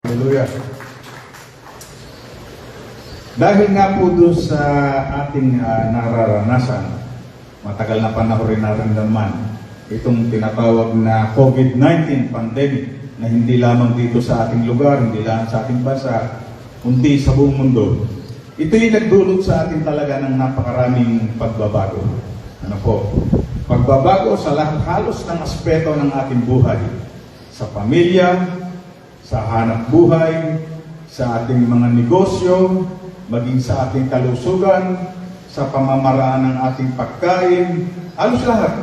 Hallelujah. Dahil nga po doon sa ating nararanasan, matagal na panahon rin naman itong tinatawag na COVID-19 pandemic na hindi lamang dito sa ating lugar, hindi lang sa ating bansa, kundi sa buong mundo. Ito'y nagdulot sa atin talaga ng napakaraming pagbabago. Ano po? Pagbabago sa lahat halos ng aspeto ng ating buhay. Sa pamilya, sa hanap buhay, sa ating mga negosyo, maging sa ating kalusugan, sa pamamaraan ng ating pagkain, halos lahat.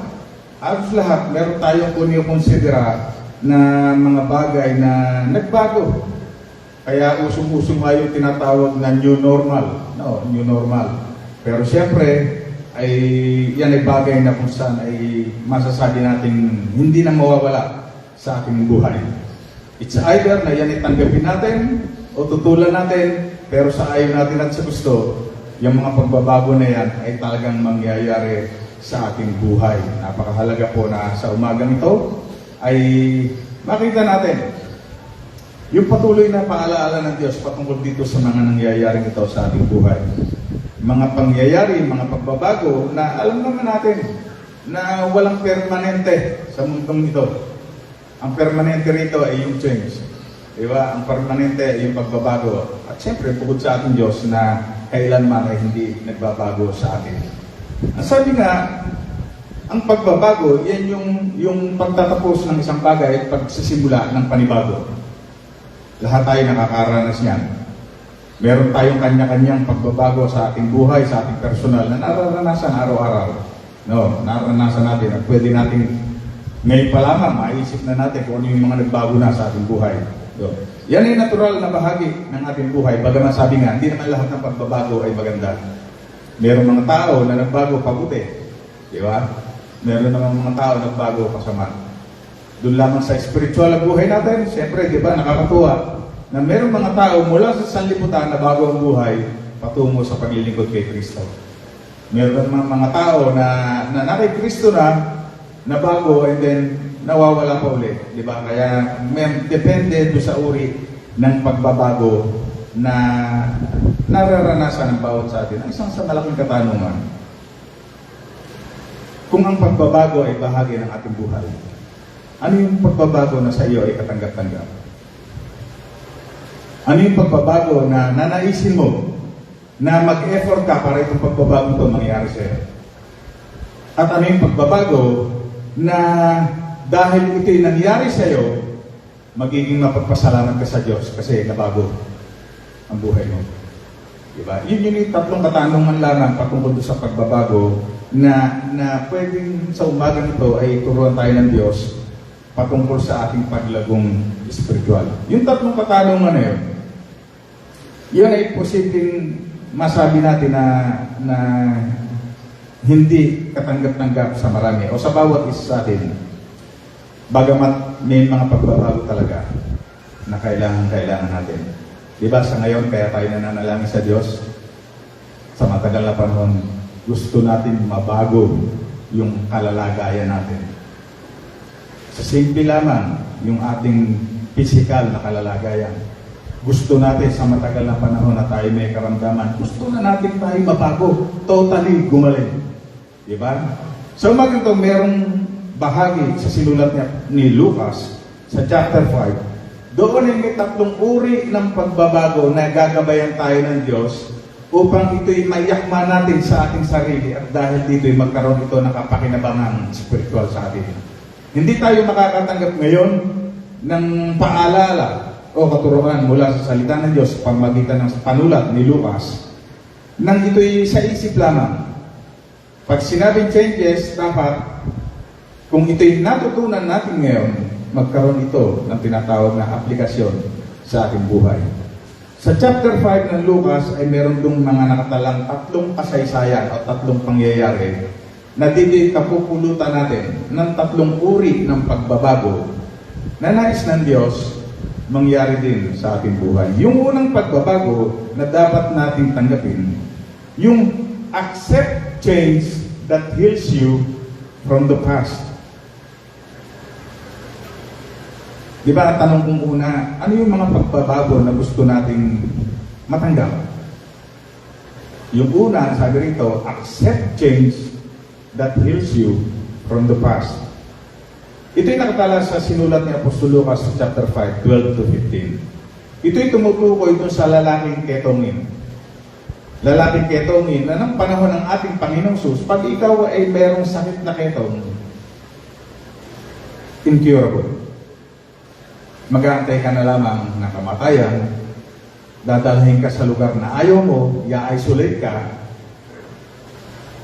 Halos lahat, meron tayong kunikonsidera na mga bagay na nagbago. Kaya usong-usong nga yung tinatawag na new normal. No, new normal. Pero siyempre, ay yan ay bagay na kung saan ay masasabi natin hindi na mawawala sa ating buhay. It's either na yan ay tanggapin natin o tutulan natin, pero sa ayaw natin at sa gusto, yung mga pagbabago na yan ay talagang mangyayari sa ating buhay. Napakahalaga po na sa umagang ito ay makita natin yung patuloy na paalaala ng Diyos patungkol dito sa mga nangyayaring ito sa ating buhay. Mga pangyayari, mga pagbabago na alam naman natin na walang permanente sa mundong ito. Ang permanente rito ay yung change. Diba? Ang permanente ay yung pagbabago. At siyempre, bukod sa ating Diyos na kailanman ay hindi nagbabago sa atin. Ang sabi nga, ang pagbabago, yan yung pagtatapos ng isang bagay at pagsisimula ng panibago. Lahat tayo nakakaranas yan. Meron tayong kanya-kanyang pagbabago sa ating buhay, sa ating personal na nararanasan araw-araw. No, nararanasan natin at pwede natin ngayon pa lamang maisip na natin kung ano yung mga nagbago na sa ating buhay. So, yan ay natural na bahagi ng ating buhay. Bagaman sabi nga, hindi naman lahat ng pagbabago ay maganda. Meron mga tao na nagbago pabuti. Di ba? Meron naman mga tao na nagbago pasama. Doon lamang sa spiritual na buhay natin, siyempre, di ba, nakakatuwa na meron mga tao mula sa sanlibutan na bago ang buhay patungo sa paglilingkod kay Kristo. Meron mga tao na kay Kristo na bago and then nawawala pa ulit. Di ba? Kaya depende doon sa uri ng pagbabago na nararanasan ng bawat sa atin. Ang isang sa malaking katanungan, kung ang pagbabago ay bahagi ng ating buhay, ano yung pagbabago na sa iyo ay katanggap-tanggap? Ano yung pagbabago na nanaisin mo na mag-effort ka para itong pagbabago ito mangyari sa iyo? At ano yung pagbabago na dahil ito'y nangyari sa iyo, magiging mapagpasalamat ka sa Diyos kasi nabago ang buhay mo. Diba? Yun yung tatlong katanungan lamang patungkol sa pagbabago na pwedeng sa umagang ito ay turuan tayo ng Diyos patungkol sa ating paglagong spiritual. Yung tatlong katanungan na yun ay posibleng masabi natin na hindi katanggap-tanggap sa marami o sa bawat isa sa atin. Bagamat may mga pagbabago talaga na kailangan natin. Diba sa ngayon, kaya tayo nananalangin sa Diyos, sa matagal na panahon, gusto natin mabago yung kalalagayan natin. Sa simple lamang, yung ating physical na kalalagayan. Gusto natin sa matagal na panahon na tayo may karamdaman, gusto na natin tayo mabago, totally gumaling. Diba? So umagang ito, merong bahagi sa sinulat ni Lucas sa chapter 5. Doon ay may tatlong uri ng pagbabago na gagabayan tayo ng Diyos upang ito'y mayakma natin sa ating sarili at dahil dito'y magkaroon ito ng kapakinabangan spiritual sa atin. Hindi tayo makakatanggap ngayon ng paalala o katuruan mula sa salita ng Diyos sa pamamagitan ng panulat ni Lucas nang ito'y sa isip lamang. Pag sinabing changes, dapat kung ito'y natutunan natin ngayon, magkaroon ito ng tinatawag na aplikasyon sa ating buhay. Sa chapter 5 ng Lucas ay meron dong mga nakatalang tatlong kasaysayan o tatlong pangyayari na dito kapupulutan natin ng tatlong uri ng pagbabago na nais ng Diyos mangyari din sa ating buhay. Yung unang pagbabago na dapat nating tanggapin, yung accept change that heals you from the past. Di ba, ang tanong kong una, ano yung mga pagbabago na gusto nating matanggap? Yung una, sabi rito, accept change that heals you from the past. Ito'y nakatala sa sinulat ni Apostol Lucas chapter 5, 12 to 15. Ito'y tumutukoy dun sa lalaking ketongin. Lalaking ketongin na ng panahon ng ating Panginoong Sus, pag ikaw ay merong sakit na ketong, incurable. Mag-aantay ka na lamang ng kamatayan, dadalhin ka sa lugar na ayaw mo, i-isolate ka,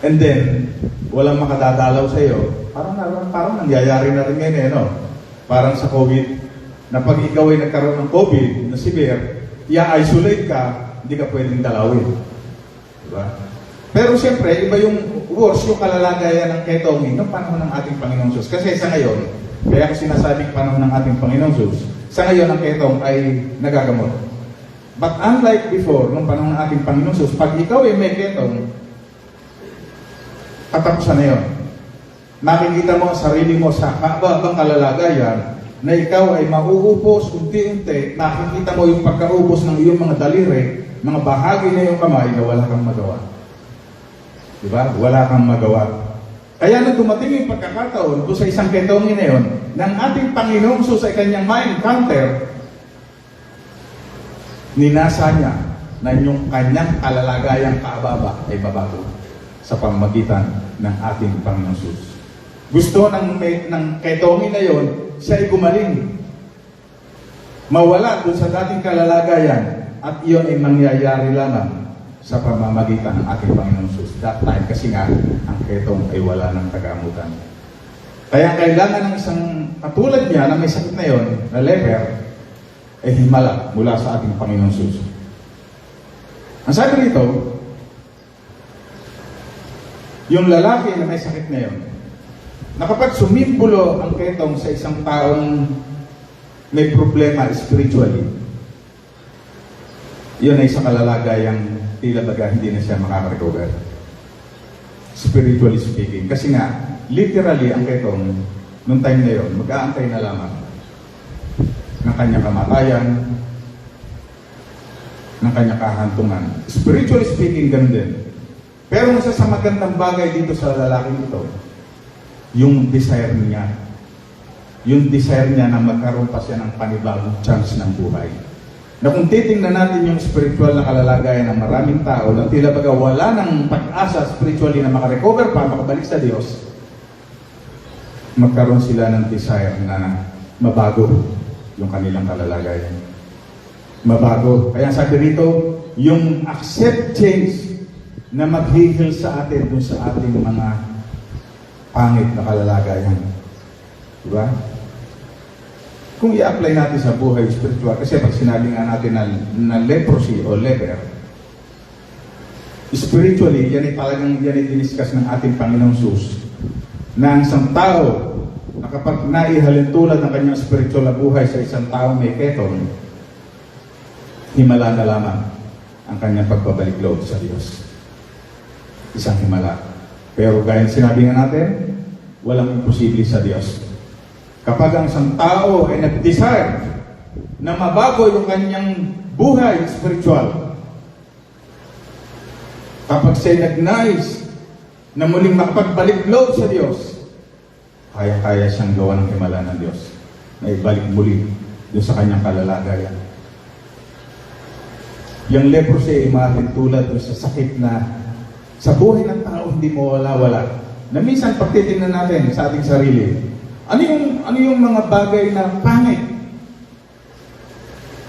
and then, walang makadadalaw sa iyo. Parang nangyayari na rin ngayon, no? Parang sa COVID, na pag ikaw ay nagkaroon ng COVID na severe, i-isolate ka, hindi ka pwedeng dalawin. Diba? Pero siyempre, iba yung worse, yung kalalagayan ng ketongin ng panahon ng ating Panginoong Sus. Kasi sa ngayon, kaya ko sinasabing panahon ng ating Panginoong Sus, sa ngayon ang ketong ay nagagamot. But unlike before, nung panahon ng ating Panginoong Sus, pag ikaw ay may ketong, katapusan na yun. Makikita mo ang sarili mo sa habang kalalagayan na ikaw ay mauubos unti-unti, makikita mo yung pagkaubos ng iyong mga daliri, mga bahagi na iyong kamay na wala kang magawa. Diba? Wala kang magawa. Kaya nung dumating yung pagkakataon doon sa isang ketongin na yun, ng ating Panginoong Sus ay kanyang ma-encounter, ninasa niya na yung kanyang kalalagayang kaababa ay babago sa pamamagitan ng ating Panginoong Sus. Gusto ng ketongin na yon, siya ay gumaling. Mawala doon sa dating kalalagayan at iyon ay mangyayari lamang sa pamamagitan ng ating Panginoong Sus. That time, kasi nga, ang ketong ay wala ng tagamutan. Kaya kailangan ng isang katulad niya na may sakit na yon, na leper, ay himala mula sa ating Panginoong Sus. Ang sabi rito, yung lalaki na may sakit na yon, na kapag sumimbolo ang ketong sa isang taong may problema spiritually, yun ay sa kalalagayang tila baga hindi na siya makaka-recover. Spiritually speaking. Kasi nga, literally ang ketong, nung time na yun, mag-aantay na lamang ng kanyang kamatayan, ng kanyang kahantungan. Spiritually speaking, ganun din. Pero isa sa magandang bagay dito sa lalaking ito, yung desire niya. Yung desire niya na magkaroon pa siya ng panibagong chance ng buhay. Na kung titingnan natin yung spiritual na kalalagayan ng maraming tao na tila baga wala ng pag-asa spiritually na makarecover pa, makabalik sa Diyos, magkaroon sila ng desire na mabago yung kanilang kalalagayan. Mabago. Kaya sabi rito, yung accept change na maghihil sa atin dun sa ating mga pangit na kalalagayan. Diba? Kung i-apply natin sa buhay spiritual, kasi pag sinabi nga natin na leprosy o leper, spiritually, yan ay diniscuss ng ating Panginoong Sus, na ang isang tao na kapag naihalin tulad ng kanyang spiritual na buhay sa isang tao may ketong, himala na lamang ang kanyang pagbabalik loob sa Diyos. Isang himala. Pero gaya sinabi nga natin, walang imposible sa Diyos. Kapag ang isang tao ay nag-desire na mabago yung kanyang buhay spiritual, kapag siya'y nag-nais na muling makapagbalik loob sa Diyos, kaya-kaya siyang gawa ng himala ng Diyos na ibalik muli doon sa kanyang kalalagayan. Yung leprosy ay maaaring tulad doon sa sakit na sa buhay ng tao hindi mo wala-wala. Na minsan pagtitingnan natin sa ating sarili, ano yung mga bagay na pangit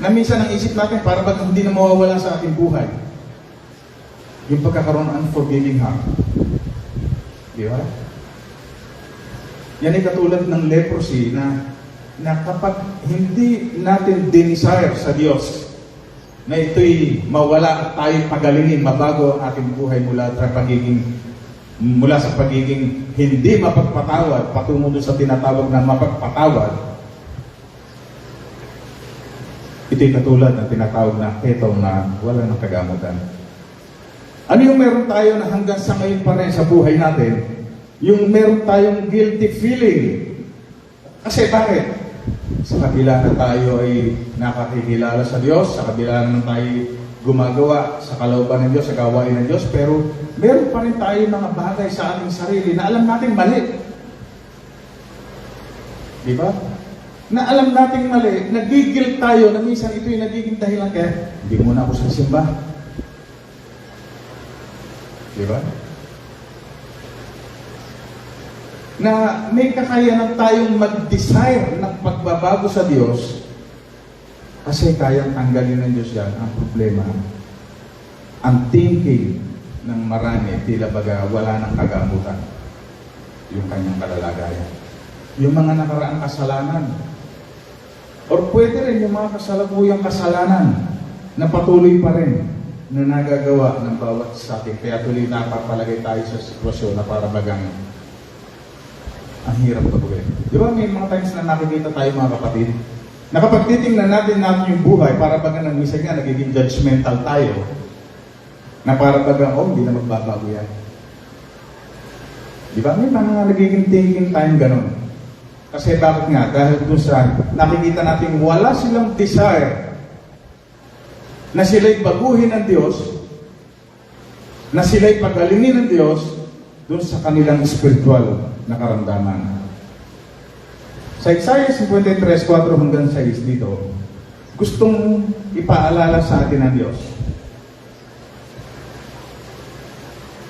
na minsan ang isip natin para ba't hindi na mawawala sa ating buhay? Yung pagkakaroon ng unforgiving heart. Di ba? Yan ay katulad ng leprosy na kapag hindi natin desire sa Diyos na ito'y mawala at tayo'y pagalingin, mabago ang ating buhay mula sa pagiging hindi mapagpatawad patungo doon sa tinatawag na mapagpatawad. Ito'y katulad ng tinatawag na ketong na wala ng kagamutan. Ano yung meron tayo na hanggang sa ngayon pa rin sa buhay natin? Yung meron tayong guilty feeling. Kasi bakit? Sa kabila na tayo ay nakakikilala sa Diyos, sa kabila na tayo gumagawa sa kalooban ng Diyos, sa gawain ng Diyos, pero meron pa rin tayo mga bagay sa ating sarili na alam nating mali. Di ba? Na alam nating mali, nagigil tayo na minsan ito'y nagiging dahilan kaya hindi muna ako sasimba. Di ba? Na may kakayanan tayong mag-desire ng pagbabago sa Diyos kasi kayang tanggalin ng Diyos yan. Ang problema, ang thinking ng marami, tila baga wala ng kagamutan yung kanyang kalalagayan. Yung mga nakaraang kasalanan. Or pwede rin yung mga kasalukuyang kasalanan na patuloy pa rin na nagagawa ng bawat sa atin. Kaya tuloy napapalagay tayo sa sitwasyon na para bagang ang hirap tuloy. Di ba may mga times na nakikita tayo mga kapatid? Na kapag titingnan natin yung buhay, para baga nang minsan nga nagiging judgmental tayo, na para baga, oh, hindi na magbabago yan. Di ba? May mga nagiging thinking time ganun. Kasi bakit nga? Dahil doon sa nakikita natin wala silang desire na sila'y baguhin ng Diyos, na sila'y pagalingin ng Diyos doon sa kanilang spiritual na karamdaman. Sa Isaiah 53:4-6 dito, gustong ipaalala sa atin ng Diyos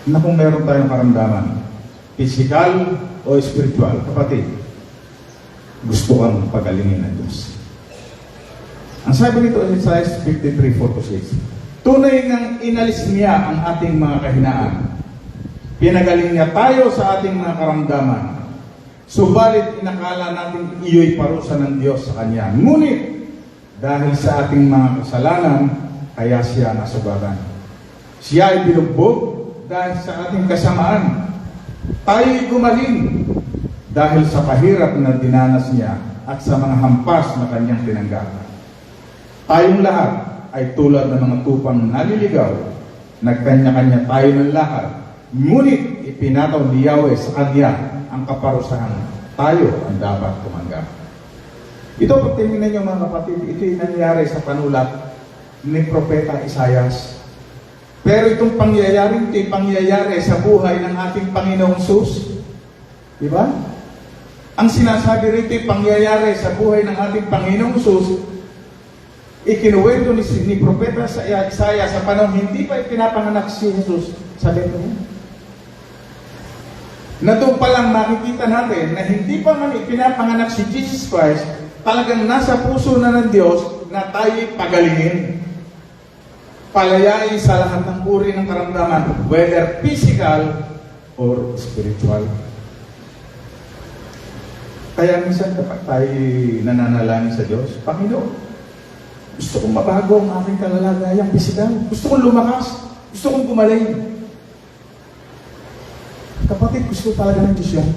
na kung meron tayong karamdaman, physical o spiritual, kapatid, gusto kang pagalingin ng Diyos. Ang sabi nito sa Isaiah 53:4-6, tunay ngang inalis niya ang ating mga kahinaan. Pinagaling niya tayo sa ating mga karamdaman. Subalit inakala natin iyo'y parusa ng Diyos sa Kanya. Ngunit, dahil sa ating mga kasalanan, kaya siya nasugatan. Siya ay binugbog dahil sa ating kasamaan. Tayo'y gumaling dahil sa pahirap na dinanas niya at sa mga hampas na Kanyang tinanggap. Tayong lahat ay tulad ng mga tupang naliligaw. Nagkanya-kanya tayo ng lakad. Ngunit ipinataw ni Yahweh sa Kanya ang kaparusahan. Tayo ang dapat tumanggap. Ito, pag tingnan niyo mga kapatid, ito yung nangyari sa panulat ni Propeta Isaias. Pero itong pangyayaring ito, pangyayari sa buhay ng ating Panginoong Sus. Di ba? Ang sinasabi rito, pangyayari sa buhay ng ating Panginoong Sus, ikinuwento ni Propeta Isaiah sa panahon hindi pa ipinapanganak si Jesus sa Bethlehem. Na doon pa lang makikita natin na hindi pa man ipinapanganak si Jesus Christ, talagang nasa puso na ng Diyos na tayo'y pagalingin. Palayain sa lahat ng uri ng karamdaman, whether physical or spiritual. Kaya minsan kapag tayo'y nananalangin sa Diyos, Panginoon, gusto kong mabago ang aking kalalagayang physical. Gusto kong lumakas. Gusto kong gumaling. Kapatid, gusto talaga ng Diyos yan.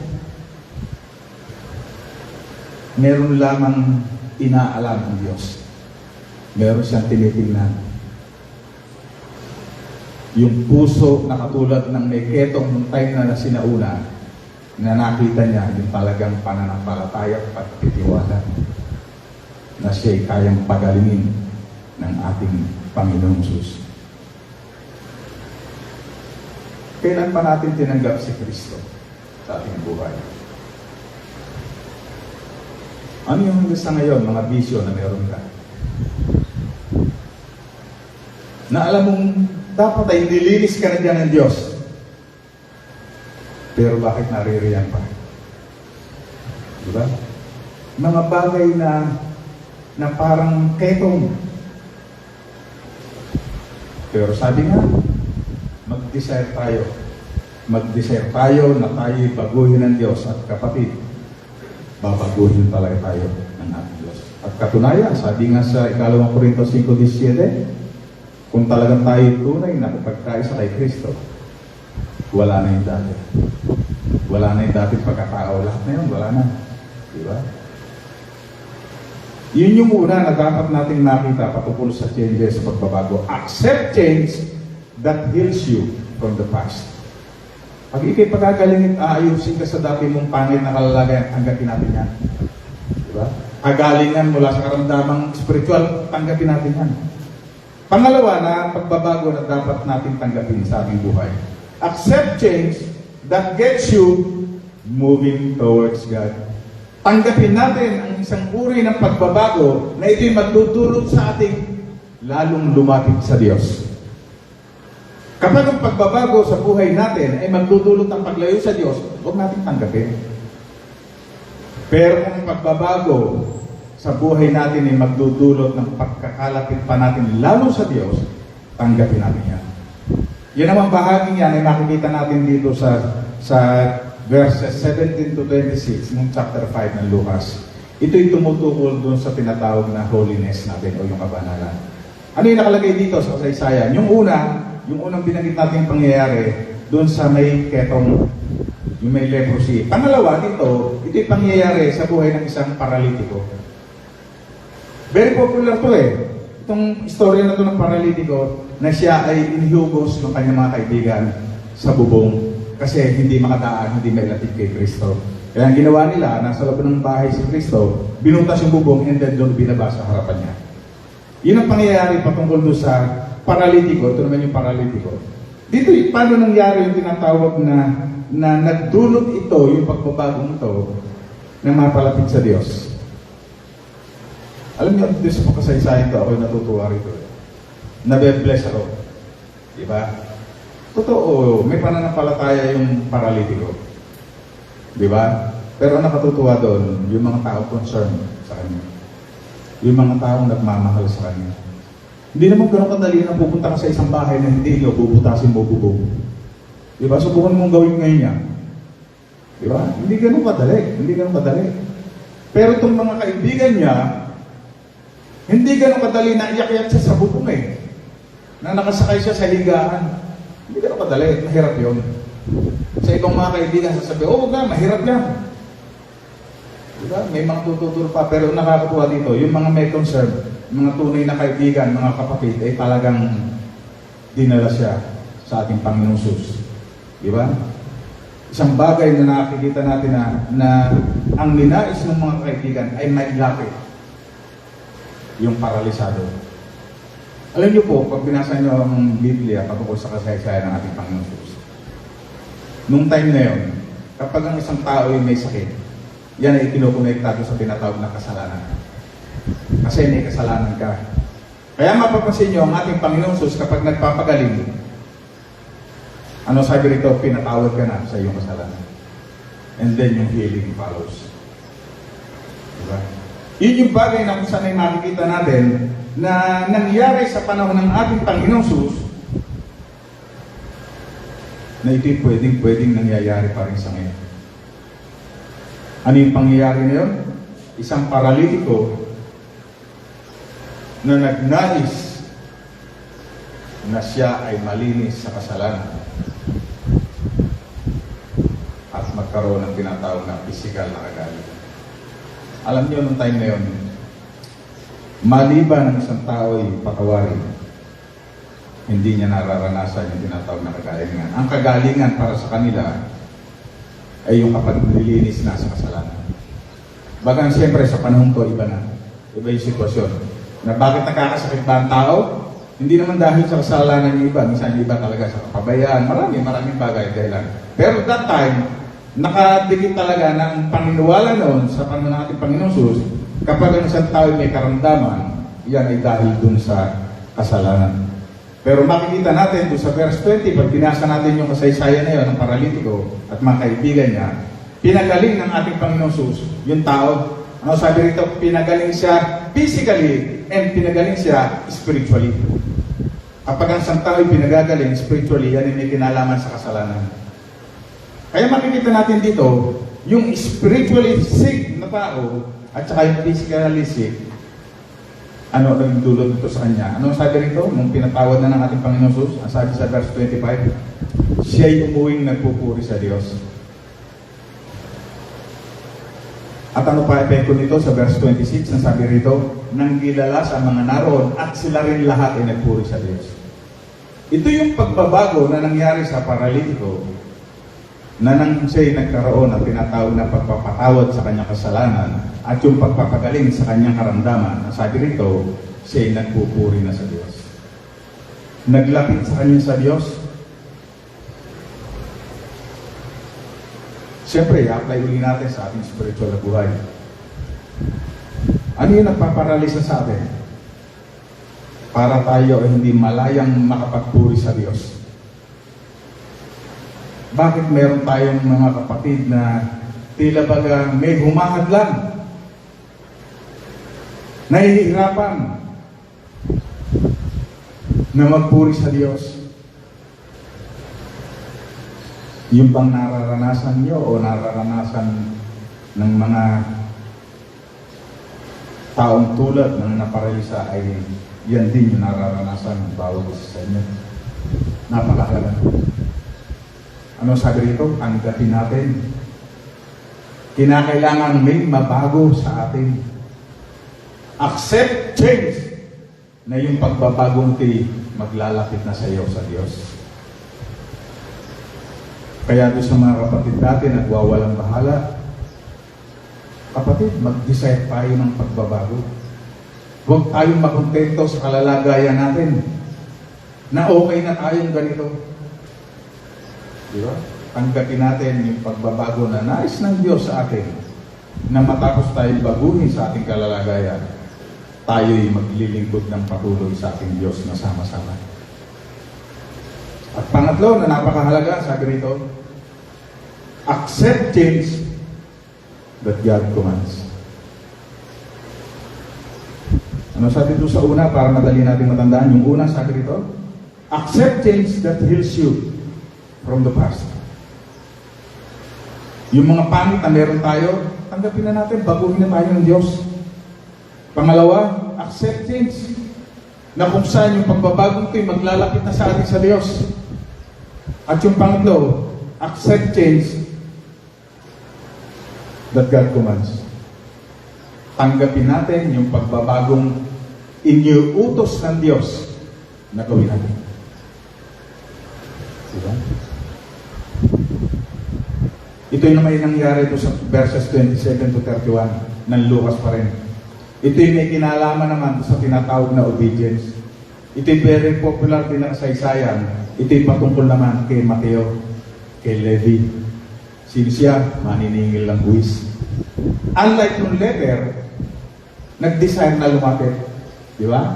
Meron lamang inaalam ng Diyos. Meron siyang tinitingnan. Yung puso na katulad ng may ketong nung time na sinauna, na nakita niya yung talagang pananampalataya at pagtitiwala na siya'y kayang pagalingin ng ating Panginoong Hesus. Kailan pa natin tinanggap si Kristo sa ating buhay? Ano yung hanggang sa ngayon, mga bisyo na meron ka? Na alam mong dapat ay nilinis ka na dyan ng Diyos. Pero bakit naririyan pa? Diba? Mga bagay na parang ketong. Pero sabi nga, mag-desire tayo. Mag-desire tayo na tayo'y baguhin ng Diyos. At kapatid, babaguhin talaga tayo ng ating Diyos. At katunayan, sabi nga sa 2 Korintos 5:17, kung talagang tayo tunay na pagkaisa kay Kristo, wala na yung dati. Wala na yung dati pagkatao. Lahat na yun, wala na. Diba? Yun yung una na dapat nating nakita patungkol sa changes, sa pagbabago. Accept change that heals you from the past. Pag ikay pagagalingin, aayusin ka sa dati mong pangit na kalalagayan, hanggatin natin yan. Diba? kagalingan mula sa karamdamang spiritual, tanggapin natin yan. Pangalawa na pagbabago na dapat natin tanggapin sa ating buhay. Accept change that gets you moving towards God. Tanggapin natin ang isang uri ng pagbabago na ito'y magdudulot sa ating lalong lumapit sa Diyos. Kapag ang pagbabago sa buhay natin ay magdudulot ng paglayo sa Diyos, huwag natin tanggapin. Pero kung pagbabago sa buhay natin ay magdudulot ng pagkakalapit pa natin lalo sa Diyos, tanggapin natin yan. Yan naman bahaging yan ay makikita natin dito sa verses 17 to 26 ng chapter 5 ng Lucas. Ito'y tumutukol doon sa tinatawag na holiness natin o yung kabanalan. Ano yung nakalagay dito sa kasaysayan? Yung unang binanggit natin pangyayari doon sa may ketong, yung may leprosy. Pangalawa dito, ito'y pangyayari sa buhay ng isang paralitiko. Very popular to eh. Itong istorya na to ng paralitiko na siya ay inihugos ng kanyang mga kaibigan sa bubong kasi hindi makadaan, hindi mailatid kay Kristo. Kaya ang ginawa nila, nasa loob ng bahay si Kristo, binutas yung bubong and then doon binaba sa harapan niya. Yun ang pangyayari patungkol doon sa paralitiko. Ito naman yung paralitiko. Dito, paano nangyari yung tinatawag na nagdulot ito, yung pagbabagong ito, na mapalapit sa Diyos? Alam niyo, dito sa kasaysayan ito, ako'y natutuwa rito. Nabe-bless ako. Diba? Totoo, may pananampalataya yung paralitiko. Diba? Pero nakatutuwa doon, yung mga tao concerned sa kanya. Yung mga taong nagmamahal sa kanya. Hindi naman gano'ng kadali na pupunta ka sa isang bahay na hindi ikaw bubutasin mo bubog. Diba? Subukan mong gawin ngayon yan. Diba? Hindi gano'ng kadali. Hindi gano'ng kadali. Pero itong mga kaibigan niya, hindi gano'ng kadali na iyak-iyak siya sa bubong eh. Na nakasakay siya sa higaan. Hindi gano'ng kadali. Mahirap yun. Sa ibang mga kaibigan sasabi, oh, wag na, mahirap yan. Diba? May mga tututuro pa, pero nakakatuwa dito, yung mga may concern, mga tunay na kaibigan, mga kapatid, ay talagang dinala siya sa ating Panginoong Sus. Diba? Isang bagay na nakikita natin na ang ninais ng mga kaibigan ay mailapit yung paralisado. Alam niyo po, pag binasa niyo ang Biblia patungkol sa kasaysayan ng ating Panginoong Sus, nung time na yun, kapag ang isang tao ay may sakit, yan ay kinukonektado sa tinatawag na kasalanan. Kasi may kasalanan ka. Kaya mapapansin nyo, ang ating Panginoong Sus, kapag nagpapagaling, ano sabi rito, pinatawad ka na sa iyong kasalanan. And then yung healing follows. Diba? Yun yung bagay na kung saan ay makikita natin na nangyari sa panahon ng ating Panginoong Sus, na ito'y pwedeng nangyayari pa rin sa ngayon. Ano yung pangyayari na yun? Isang paralitiko na nagnais na siya ay malinis sa kasalanan at magkaroon ng tinatawag na physical na kagalingan. Alam niyo, nung time na yun, maliban ng isang tao ay patawarin, hindi niya nararanasan yung tinatawag na kagalingan. Ang kagalingan para sa kanila ay yung kapag nililinis na sa kasalanan. Bagang siyempre sa panahon ko, iba na. Iba yung sitwasyon. Na bakit nakakasakit ba ang tao? Hindi naman dahil sa kasalanan ng iba. Minsan yung iba talaga sa kapabayaan. Maraming bagay dahilan. Pero that time, nakadikit talaga ng paniniwala noon sa panahon ng ating Panginoong Sus, kapag ang isang tao may karamdaman, yan ay dahil dun sa kasalanan. Pero makikita natin doon sa verse 20, pag binasa natin yung kasaysayan na yun ng paralitiko at mga kaibigan niya, pinagaling ng ating Panginoong Sus yung tao. Ano sabi rito? Pinagaling siya physically and pinagaling siya spiritually. Kapag ang isang tao ay pinagagaling spiritually, yan ay may kinalaman sa kasalanan. Kaya makikita natin dito, yung spiritually sick na tao at saka yung physically sick, ano ang dulot nito sa kanya? Ano sabi rito? Nung pinatawad na ng ating Panginoon Sus, ang sabi sa verse 25, siya'y umuwing nagpupuri sa Diyos. At ano pa epekto nito sa verse 26, ang sabi rito, nang gilala sa mga naroon at sila rin lahat ay nagpuri sa Diyos. Ito yung pagbabago na nangyari sa paralitiko na nang siya'y nagkaroon at tinatawag na pagpapatawad sa kanyang kasalanan at yung pagpapagaling sa kanyang karamdaman, sabi rito, siya'y nagpupuri na sa Diyos. Naglapit sa kanya sa Diyos. Siyempre, i-apply uli natin sa ating spiritual na buhay. Ano yung nagpaparalisa sa atin? Para tayo ay hindi malayang makapagpuri sa Diyos. Bakit meron tayong mga kapatid na tila baga may humahadlang, nahihirapan na magpuri sa Diyos? Yung bang nararanasan nyo o nararanasan ng mga taong tulad ng naparalisa ay yan din yung nararanasan ng bawat isa sa inyo? Napakahalaga. Ano sabi rito? Tanggapin natin. Kinakailangan may mabago sa atin. Accept change na yung pagbabagong maglalapit na sa iyo sa Diyos. Kaya doon sa mga kapatid natin nagwawalang bahala, kapatid, mag-decide tayo ng pagbabago. Huwag tayong makontento sa kalalagayan natin na okay na tayong ganito. Di ba? Tanggapin natin yung pagbabago na nais ng Diyos sa atin, na matapos tayong baguhin sa ating kalalagayan, tayo'y maglilingkod ng patuloy sa ating Diyos na sama-sama. At pangatlo na napakahalaga, sabi rito, accept change that God commands. Ano sabi ito sa una para madali natin matandaan? Yung una sabi rito, accept change that heals you from the past. Yung mga pangit na meron tayo, tanggapin na natin, baguhin na tayo ng Diyos. Pangalawa, accept change. Na kung saan yung pagbabagong ito'y maglalapit na sa atin sa Diyos. At yung pangatlo, accept change that God commands. Tanggapin natin yung pagbabagong iniuutos ng Diyos na gawin natin. Diba? Ito yung may nangyari ito sa verses 27 to 31 ng Lucas pa rin. Ito yung may kinalaman naman sa tinatawag na obedience. Ito yung very popular din na kasaysayan. Ito yung patungkol naman kay Mateo, kay Levi. Sino siya? Maniningil ng buwis. Unlike yung leper, nag-decide na lumapit. Di ba?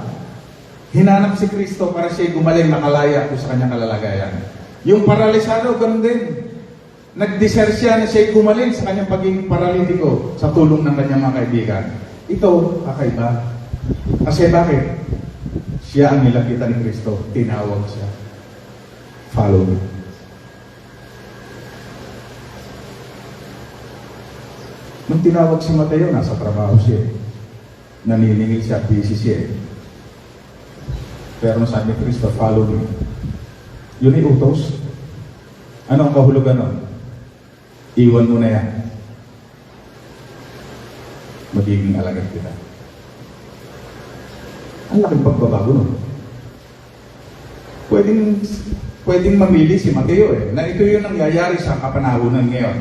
Hinanap si Kristo para siya gumaling, makalaya po sa kanyang kalalagayan. Yung paralisado, ganun din. Nag-decide siya na siya gumaling sa kanyang pagiging paralitiko sa tulong ng kanyang mga kaibigan. Ito, kakaiba. Kasi bakit? Siya ang nilapitan ni Kristo. Tinawag siya. Follow me. Nung tinawag si Mateo, nasa trabaho siya. Naniningil siya, busy siya. Pero sabi ni Kristo, follow me. Yun ay utos. Ano ang kahulugan nun? Iwan mo na yan. Magiging alagad kita. Ang laking pagbabago nun. Pwedeng mamili si Mateo na ito yung nangyayari sa kapanahunan ngayon.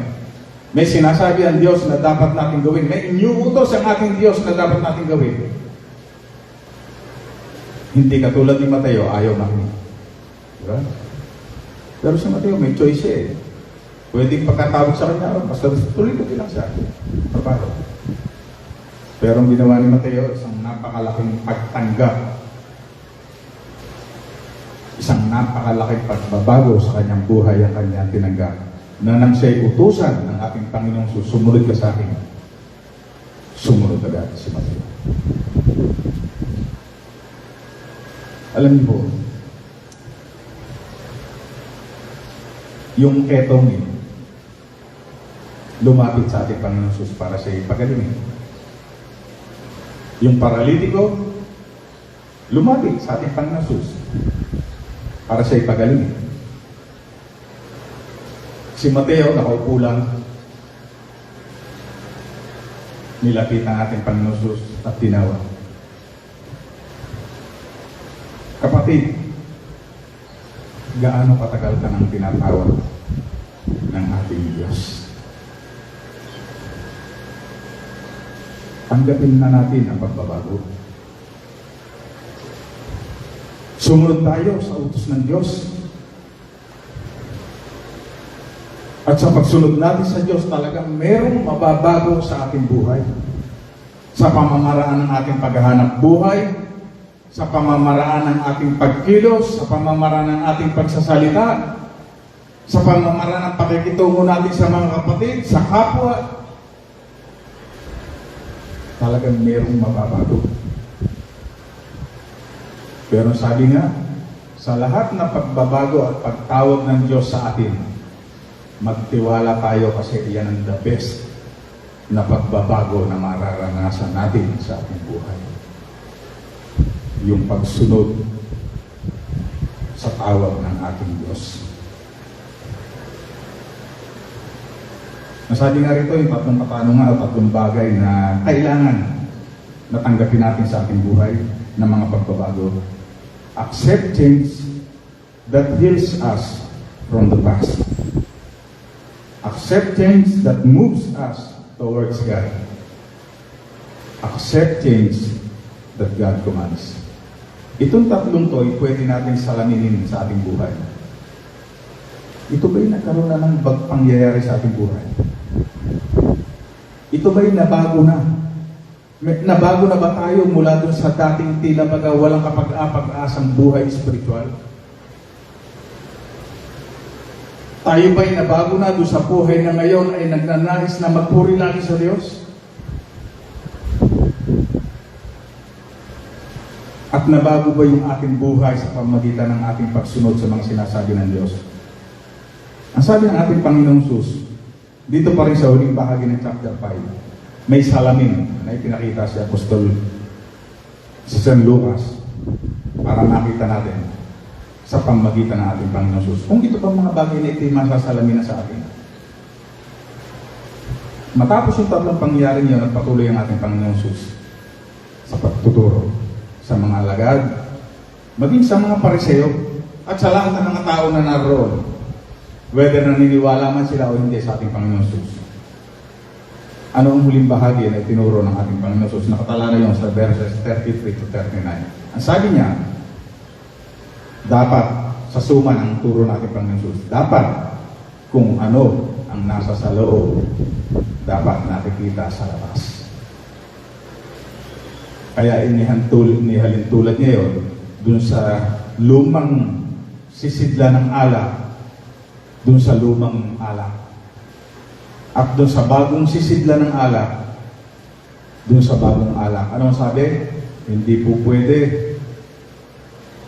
May sinasabi ang Diyos na dapat natin gawin. May iniuutos ang ating Diyos na dapat natin gawin. Hindi katulad ni Mateo, ayaw namin. Diba? Pero si Mateo may choice siya. Pwedeng pagkatawag sa kanya, basta tuloy-tuloy lang siya. Trabaho. Pero ang ginawa ni Mateo, isang napakalaking pagtanggap. Isang napakalaking pagbabago sa kanyang buhay ang kanyang tinanggap. Na nang siya'y utusan ng ating Panginoong sumunod ka sa akin, sumunod agad si Mateo. Alam niyo po, yung ketong lumapit sa ating Panginoong Jesus para siya'y pagalingin. Yung paralitiko, lumapit sa ating Panginoong Jesus para siya'y pagalingin. Si Mateo, nakaupo lang, nilapit ang ating Panginoon Jesus at tinawag. Kapatid, gaano katagal ka nang tinatawag? ng ating Diyos. Tanggapin na natin ang pagbabago. Sumunod tayo sa utos ng Diyos. At sa pagsunod natin sa Diyos, talagang merong mababago sa ating buhay. Sa pamamaraan ng ating paghahanap buhay, sa pamamaraan ng ating pagkilos, sa pamamaraan ng ating pagsasalita, sa pamamaraan ng pakikitungo natin sa mga kapatid, sa kapwa, talagang merong mababago. Pero sabi nga, sa lahat na pagbabago at pagtawag ng Diyos sa atin, magtiwala tayo kasi iyan ang the best na pagbabago na mararanasan natin sa ating buhay. Yung pagsunod sa tawag ng ating Diyos. Nasabi nga rito yung tatlong katanungan at tatlong bagay na kailangan natanggapin natin sa ating buhay ng mga pagbabago. Accept things that heals us from the past. Accept things that moves us towards God. Accept things that God commands. Itong tatlong to ay pwede natin salaminin sa ating buhay. Ito ba'y nagkaroon na ng pangyayari sa ating buhay? Ito ba'y nabago na? Nabago na ba tayo mula dun sa dating tila baga walang kapag-apag-asang buhay espiritual? Tayo ba'y nabago na dun sa buhay na ngayon ay nagnanais na magpuri lagi sa Diyos? At nabago ba yung ating buhay sa pamamagitan ng ating pagsunod sa mga sinasabi ng Diyos? Ang sabi ng ating Panginoong Sus, dito pa rin sa huling bahagi ng chapter 5, may salamin na ipinakita si Apostol si San Lucas para makita natin sa pamamagitan ng ating Panginoong Sus. Kung ito pang mga bagay na ito masasalamin na sa atin. Matapos yung tatlong pangyayari niyo, nagpatuloy ang ating Panginoong Sus sa pagtuturo sa mga alagad, maging sa mga pariseo, at sa lahat ng mga tao na naroon, whether naniniwala man sila o hindi sa ating Panginoon Jesus. Ano ang huling bahagi na itinuro ng ating Panginoon Jesus? Nakatala na yun sa verses 33 to 39. Ang sabi niya, dapat, sa suma ng turo ng ating Panginoon Jesus, dapat kung ano ang nasa sa loob, dapat nakikita sa labas. Kaya inihalin tulad niya yun dun sa lumang sisidla ng alak, dun sa lumang alak. At dun sa bagong sisidla ng alak, dun sa bagong alak. Anong sabi? Hindi po pwede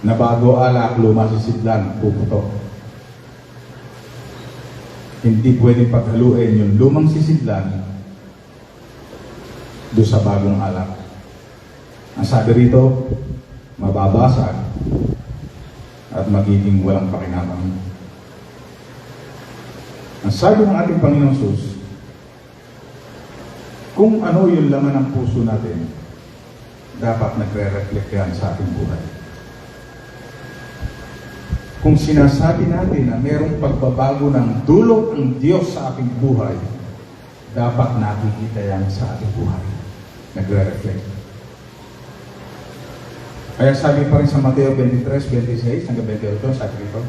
na bago alak, luma sisidlan, puputok. Hindi pwede paghaluin yung lumang sisidlan dun sa bagong alak. Ang sabi rito, mababasag at magiging walang pakinabang. Ang sabi ng ating Panginoong Sus, kung ano yung laman ng puso natin, dapat nagre-reflect yan sa ating buhay. Kung sinasabi natin na mayroong pagbabago ng dulot ng Diyos sa ating buhay, dapat nakikita yan sa ating buhay. Nagre-reflect. Kaya sabi pa rin sa Mateo 23:26 hanggang 28, sabi rito,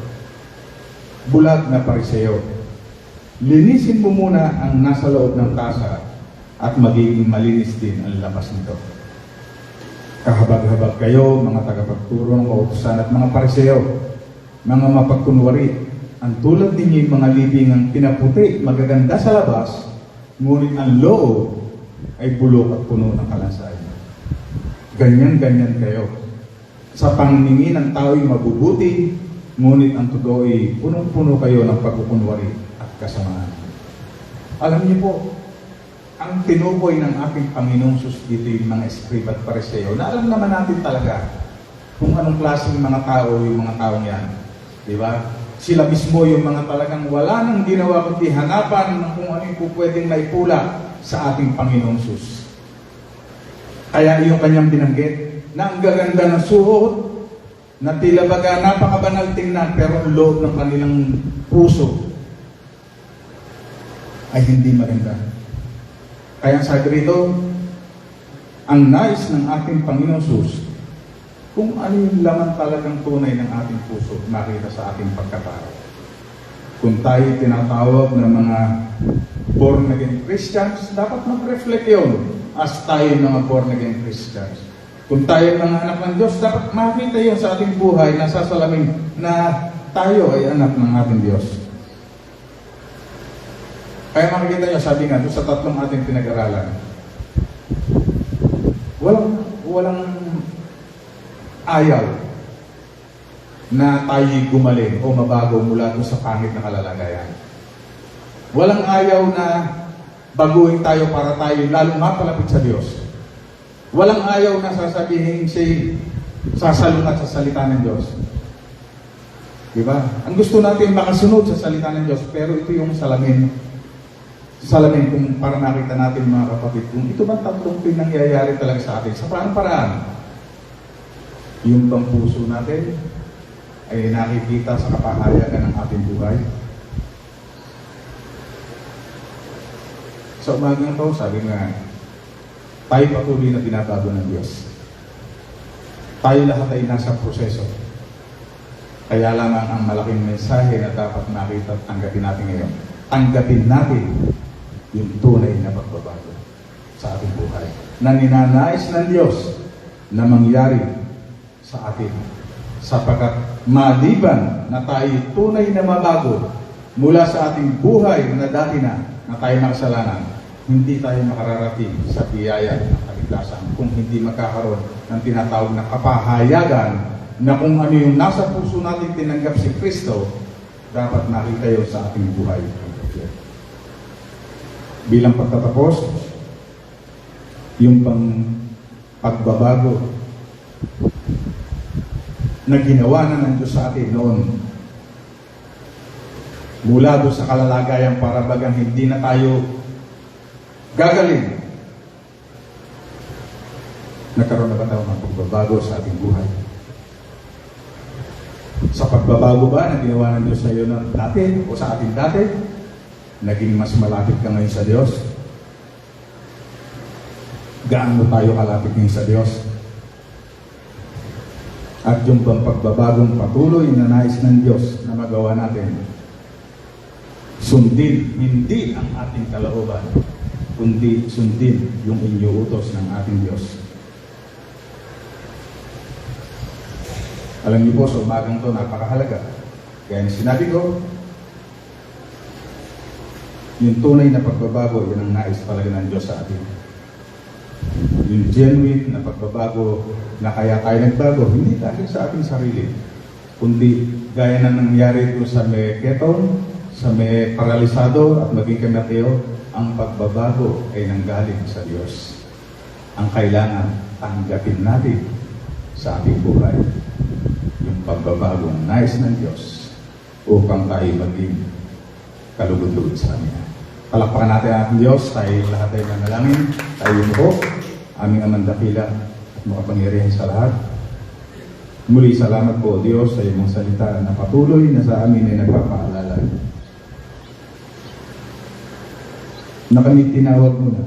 bulag na pariseo, linisin mo muna ang nasa loob ng tasa at magiging malinis din ang labas nito. Kahabag-habag kayo, mga tagapagturo ng kautusan at mga pariseo, mga mapagkunwari, ang tulad ninyo yung mga libingang pinaputi, magaganda sa labas, ngunit ang loob ay bulok at puno ng kalansayan. Ganyan-ganyan kayo. Sa paningin ng tao'y mabubuti, ngunit ang totoo ay punong-puno kayo ng pagkukunwari at kasamaan. Alam niyo po, ang tinukoy ng ating Panginoong Sus dito yung mga eskrib at pariseo, na alam naman natin talaga kung anong klaseng mga tao yung mga taong yan. Di ba? Sila mismo yung mga talagang wala nang ginawa kundi hanapan ng kung ano yung pwedeng maipula sa ating Panginoong Sus. Kaya yung kanyang binanggit, na ang gaganda ng suot, na tila baga napakabanal tingnan, pero ang loob ng kanilang puso ay hindi maganda. Kaya sabi rito, ang nais ng ating Panginoon Jesus, kung ano yung laman talagang tunay ng ating puso, makita sa ating pagkatao. Kung tayo tinatawag ng mga born again Christians, dapat mag-reflect yun as tayo mga born again Christians. Kung tayo mga anak ng Diyos, dapat makita yun sa ating buhay na sasalamin na tayo ay anak ng ating Diyos. Kaya makikita nyo, sabi nga, sa tatlong ating pinag-aralan, walang ayaw na tayo gumaling o mabago mula doon sa pangit na kalalagayan. Walang ayaw na baguhin tayo para tayo lalong mapalapit sa Diyos. Walang ayaw na sasabihin siya sasalungat sa salita ng Diyos. Diba? Ang gusto natin makasunod sa salita ng Diyos, pero ito yung salamin kung para nakita natin mga kapatid, kung ito ba tatlong pinangyayari talaga sa atin, sa paraan-paraan. Yung bang puso natin ay nakikita sa kapahayagan ng ating buhay. Sa umagang ito, sabi nga, tayo patuloy na binabago ng Diyos. Tayo lahat ay nasa proseso. Kaya lamang ang malaking mensahe na dapat makita at tanggapin natin ngayon. Tanggapin natin yung tunay na pagbabago sa ating buhay. Na ninanais ng Diyos na mangyari sa atin. Sapagkat maliban na tayo tunay na mabago mula sa ating buhay na dati na tayo makasalanan, hindi tayo makararating sa biyaya ng kaligtasan kung hindi magkakaroon ng tinatawag na kapahayagan na kung ano yung nasa puso natin tinanggap si Kristo, dapat makita yun sa ating buhay. Bilang pagtatapos, yung pagbabago na ginawa na ng Diyos sa atin noon, mula doon sa kalalagayan para bagang hindi na tayo gagaling. Nagkaroon na ba tayo ng pagbabago sa ating buhay? Sa pagbabago ba na ginawa ng Diyos sa iyo na dati o sa ating dati, naging mas malapit ka ngayon sa Diyos? Gaano tayo kalapit ngayon sa Diyos? At yung pagbabagong patuloy na nais ng Diyos na magawa natin, sundin hindi ang ating kalooban, kundi sundin yung inyuutos ng ating Diyos. Alam niyo po, sa umagang to, napakahalaga. Kaya sinabi ko, yung tunay na pagbabago, yun ang nais talaga ng Diyos sa atin. Yung genuine na pagbabago na kaya tayo nagbago, hindi dahil sa ating sarili, kundi gaya na nangyari ito sa may keton, sa may paralisado at maging kay Mateo, ang pagbabago ay nanggaling sa Diyos. Ang kailangan tanggapin natin sa ating buhay yung pagbabagong nais ng Diyos upang tayo maging kalugod-lugod sa Kanya. Palakpakan natin ang ating Diyos, tayo lahat ay nanalangin, tayo po, aming amang dakila at makapangyarihan sa lahat. Muli, salamat po Diyos sa iyong salita na patuloy na sa amin ay nagpapaalala na kami tinawag mo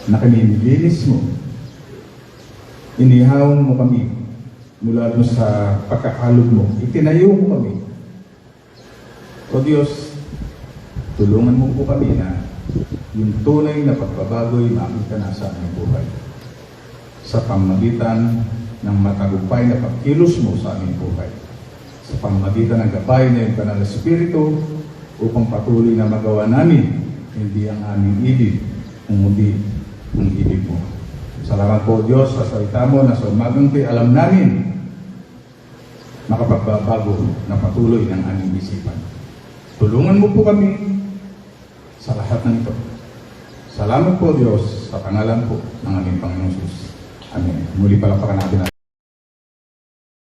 na kami nilinis mo, inihawang mo kami mula doon sa pagkakalog mo, itinayo mo kami. O Diyos, tulungan mo po kami na yung tunay na pagbabago'y makita na sa aming buhay. Sa pamamagitan ng matagumpay na pagkilos mo sa aming buhay. Sa pamamagitan ng gabay na yung Banal na Espiritu upang patuloy na magawa namin hindi ang aming ibig, kundi ang ibig mo. Salamat po Diyos sa salita mo na sa umagang ito'y alam namin makapagbabago na patuloy ng aming isipan. Tulungan mo po kami sa lahat ng ito. Salamat po Diyos sa pangalan po ng aming Panginoon Jesus. Amen. Muli palakpakan natin.